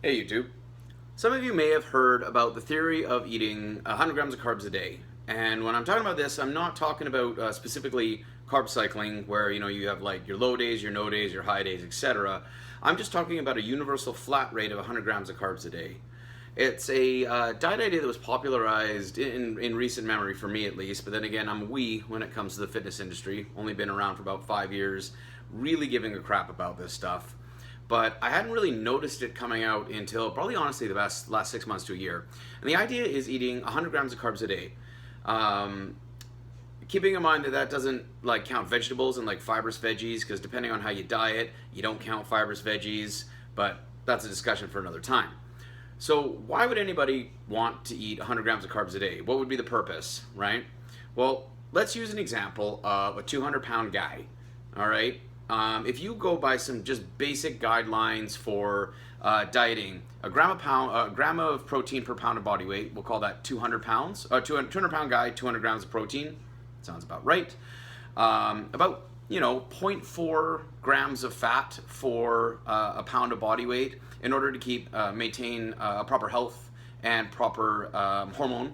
Hey YouTube. Some of you may have heard about the theory of eating 100 grams of carbs a day. And when I'm talking about this, I'm not talking about specifically carb cycling where you have like your low days, your no days, your high days, etc. I'm just talking about a universal flat rate of 100 grams of carbs a day. It's a diet idea that was popularized in recent memory for me at least, but then again, I'm a wee when it comes to the fitness industry. Only been around for about 5 years, really giving a crap about this stuff. But I hadn't really noticed it coming out until probably honestly the last 6 months to a year. And the idea is eating 100 grams of carbs a day. Keeping in mind that that doesn't like count vegetables and like fibrous veggies, because depending on how you diet, you don't count fibrous veggies, but that's a discussion for another time. So why would anybody want to eat 100 grams of carbs a day? What would be the purpose, right? Well, let's use an example of a 200-pound guy, all right? If you go by some just basic guidelines for dieting, a gram of protein per pound of body weight, we'll call that 200 pounds. 200-pound guy, 200 grams of protein, sounds about right. About 0.4 grams of fat for a pound of body weight in order to maintain proper health and proper hormone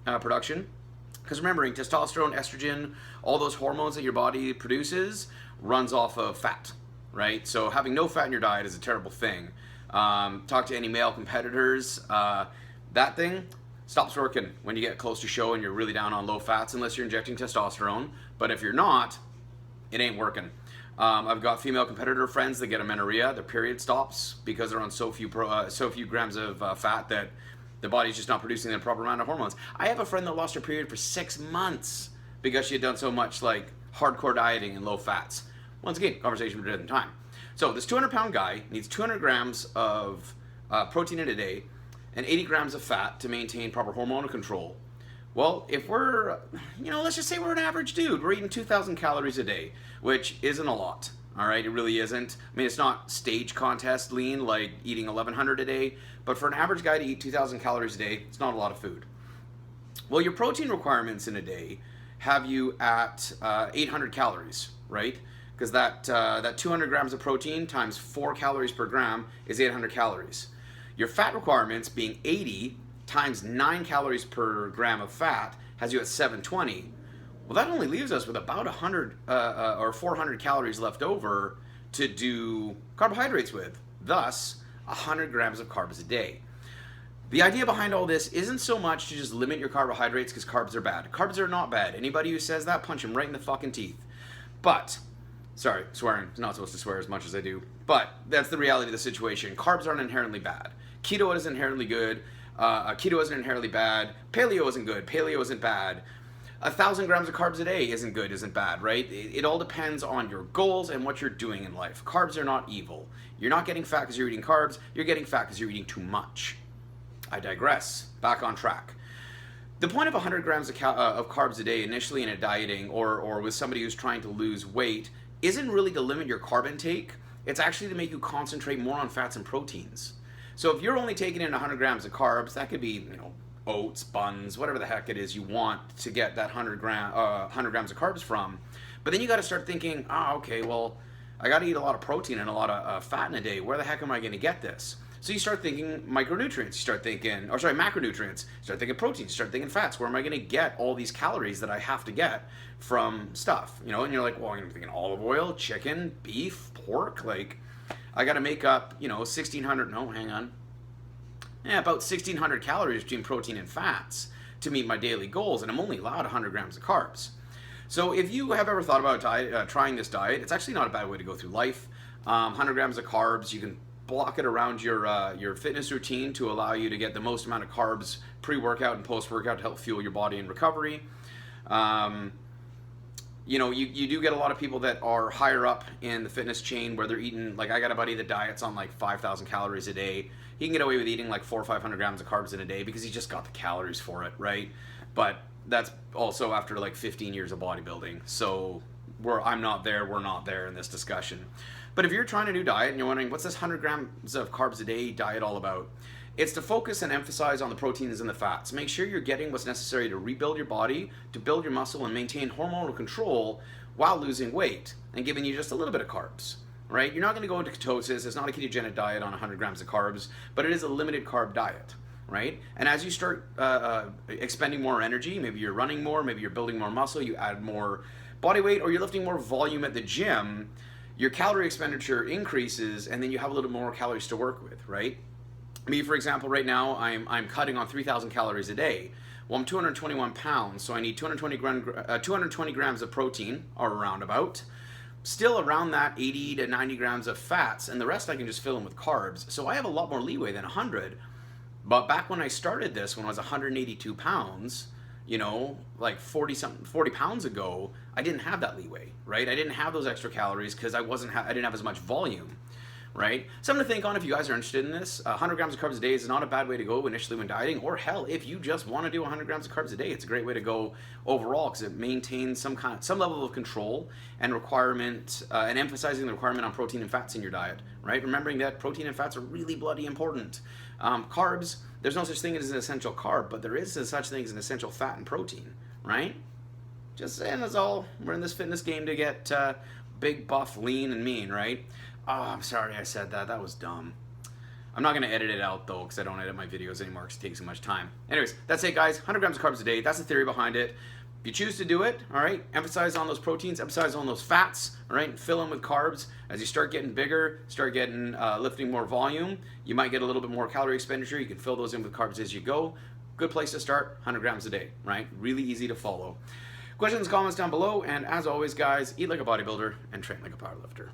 production. Because remembering, testosterone, estrogen, all those hormones that your body produces runs off of fat, right? So having no fat in your diet is a terrible thing. Talk to any male competitors. That thing stops working when you get close to show and you're really down on low fats unless you're injecting testosterone. But if you're not, it ain't working. I've got female competitor friends that get amenorrhea. Their period stops because they're on so few grams of fat that the body's just not producing the proper amount of hormones. I have a friend that lost her period for 6 months because she had done so much like hardcore dieting and low fats. Once again, conversation for a different time. So this 200-pound guy needs 200 grams of protein in a day and 80 grams of fat to maintain proper hormonal control. Well, if we're, let's just say we're an average dude. We're eating 2,000 calories a day, which isn't a lot. All right, it really isn't. I mean, it's not stage contest lean like eating 1,100 a day, but for an average guy to eat 2,000 calories a day, it's not a lot of food. Well, your protein requirements in a day have you at 800 calories, right? Because that 200 grams of protein times 4 calories per gram is 800 calories. Your fat requirements being 80 times 9 calories per gram of fat has you at 720. Well, that only leaves us with about 100 or 400 calories left over to do carbohydrates with, thus 100 grams of carbs a day. The idea behind all this isn't so much to just limit your carbohydrates because carbs are bad. Carbs are not bad. Anybody who says that, punch him right in the fucking teeth. But, sorry, swearing. I'm not supposed to swear as much as I do. But that's the reality of the situation. Carbs aren't inherently bad. Keto isn't inherently good. Keto isn't inherently bad. Paleo isn't good. Paleo isn't bad. 1,000 grams of carbs a day isn't good, isn't bad, right? It all depends on your goals and what you're doing in life. Carbs are not evil. You're not getting fat because you're eating carbs. You're getting fat because you're eating too much. I digress. Back on track. The point of 100 grams of carbs a day initially in a dieting or with somebody who's trying to lose weight isn't really to limit your carb intake. It's actually to make you concentrate more on fats and proteins. So if you're only taking in 100 grams of carbs, that could be, oats, buns, whatever the heck it is you want to get that 100 grams of carbs from. But then you got to start thinking, okay, well, I got to eat a lot of protein and a lot of fat in a day. Where the heck am I going to get this? So you start thinking micronutrients. You start thinking, macronutrients. You start thinking proteins. You start thinking fats. Where am I going to get all these calories that I have to get from stuff? And you're like, well, I'm thinking olive oil, chicken, beef, pork. Like, I got to make up, 1,600. No, hang on. Yeah, about 1,600 calories between protein and fats to meet my daily goals, and I'm only allowed 100 grams of carbs. So if you have ever thought about trying this diet, it's actually not a bad way to go through life. 100 grams of carbs, you can block it around your fitness routine to allow you to get the most amount of carbs pre-workout and post-workout to help fuel your body in recovery. You do get a lot of people that are higher up in the fitness chain where they're eating, like I got a buddy that diets on like 5,000 calories a day. He can get away with eating like 400 or 500 grams of carbs in a day because he just got the calories for it, right? But that's also after like 15 years of bodybuilding. So I'm not there, we're not there in this discussion. But if you're trying a new diet and you're wondering, what's this 100 grams of carbs a day diet all about? It's to focus and emphasize on the proteins and the fats. Make sure you're getting what's necessary to rebuild your body, to build your muscle and maintain hormonal control while losing weight and giving you just a little bit of carbs. right? You're not going to go into ketosis. It's not a ketogenic diet on 100 grams of carbs, but it is a limited carb diet, right? And as you start expending more energy, maybe you're running more, maybe you're building more muscle, you add more body weight, or you're lifting more volume at the gym, your calorie expenditure increases, and then you have a little more calories to work with, right? Me, for example, right now I'm cutting on 3,000 calories a day. Well, I'm 221 pounds, so I need 220 grams of protein, or around about. Still around that 80 to 90 grams of fats, and the rest I can just fill in with carbs. So I have a lot more leeway than 100. But back when I started this, when I was 182 pounds, you know, like 40 pounds ago, I didn't have that leeway, right? I didn't have those extra calories because I didn't have as much volume, right? Something to think on if you guys are interested in this. 100 grams of carbs a day is not a bad way to go initially when dieting, or hell, if you just want to do 100 grams of carbs a day, it's a great way to go overall because it maintains some level of control and requirement, and emphasizing the requirement on protein and fats in your diet, right? Remembering that protein and fats are really bloody important. Carbs, there's no such thing as an essential carb, but there is such thing as an essential fat and protein, right? Just saying, that's all. We're in this fitness game to get big, buff, lean, and mean, right? Oh, I'm sorry I said that. That was dumb. I'm not going to edit it out, though, because I don't edit my videos anymore because it takes so much time. Anyways, that's it, guys. 100 grams of carbs a day. That's the theory behind it. If you choose to do it, all right, emphasize on those proteins, emphasize on those fats, all right, and fill in with carbs. As you start getting bigger, start getting lifting more volume, you might get a little bit more calorie expenditure. You can fill those in with carbs as you go. Good place to start, 100 grams a day, right? Really easy to follow. Questions, comments down below, and as always, guys, eat like a bodybuilder and train like a powerlifter.